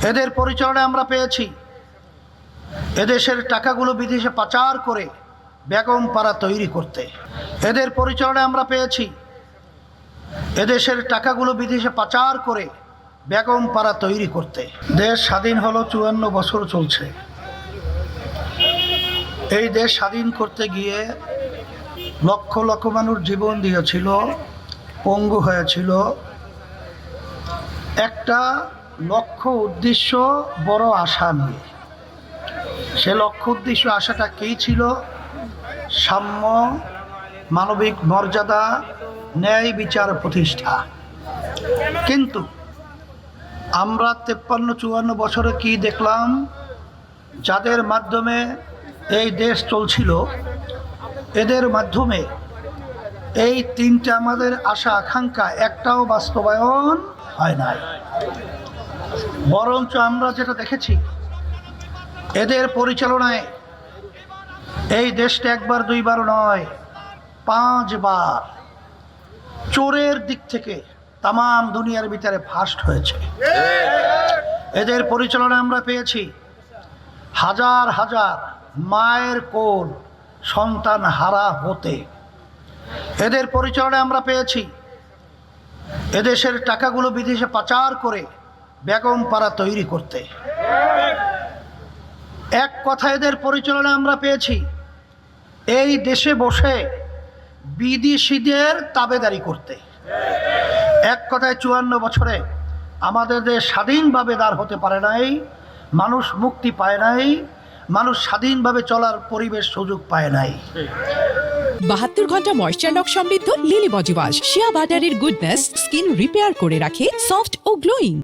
এদের পরিচালনায় আমরা পেয়েছি এদেশের টাকাগুলো বিদেশে পাচার করে বেগম পাড়া তৈরি করতে। এদের পরিচালনায় আমরা পেয়েছি এদেশের টাকাগুলো বিদেশে পাচার করে বেগম পাড়া তৈরি করতে। দেশ স্বাধীন হলো 54 বছর চলছে। এই দেশ স্বাধীন করতে গিয়ে লক্ষ লক্ষ মানুষ জীবন দিয়েছিল, পঙ্গু হয়েছিল। একটা লক্ষ্য উদ্দেশ্য, বড় আশা নিয়ে। সে লক্ষ্য উদ্দেশ্য আশাটা কী ছিল? সাম্য, মানবিক মর্যাদা, ন্যায় বিচার প্রতিষ্ঠা। কিন্তু আমরা 53-54 বছরে কি দেখলাম? যাদের মাধ্যমে এই দেশ চলছিল, এদের মাধ্যমে এই তিনটা আমাদের আশা আকাঙ্ক্ষা একটাও বাস্তবায়ন হয় নাই। বরঞ্চ আমরা যেটা দেখেছি, এদের পরিচালনায় এই দেশটা একবার দুইবার নয়, 5 বার চোরের দিক থেকে তামাম দুনিয়ার ভিতরে ফার্স্ট হয়েছে। এদের পরিচালনায় আমরা পেয়েছি হাজার হাজার মায়ের কোল সন্তান হারা হতে। এদের পরিচালনায় আমরা পেয়েছি এদেশের টাকাগুলো বিদেশে পাচার করে বেগম পাড়া তৈরি করতে। এক কথা, এদের পরিচালনায় আমরা পেয়েছি এই দেশে বসে বিদেশিদের তাবেদারি করতে। এক কথায় 54 বছরে আমাদের দেশ স্বাধীনভাবে দাঁড় হতে পারে নাই, মানুষ মুক্তি পায় নাই, মানুষ স্বাধীনভাবে চলার পরিবেশ সুযোগ পায় নাই। 72 ঘন্টা ময়েশ্চার লক সমৃদ্ধ লিলি বডি ওয়াশ শিয়া বাটারের গুডনেস স্কিন রিপেয়ার করে রাখে সফট ও গ্লোয়িং।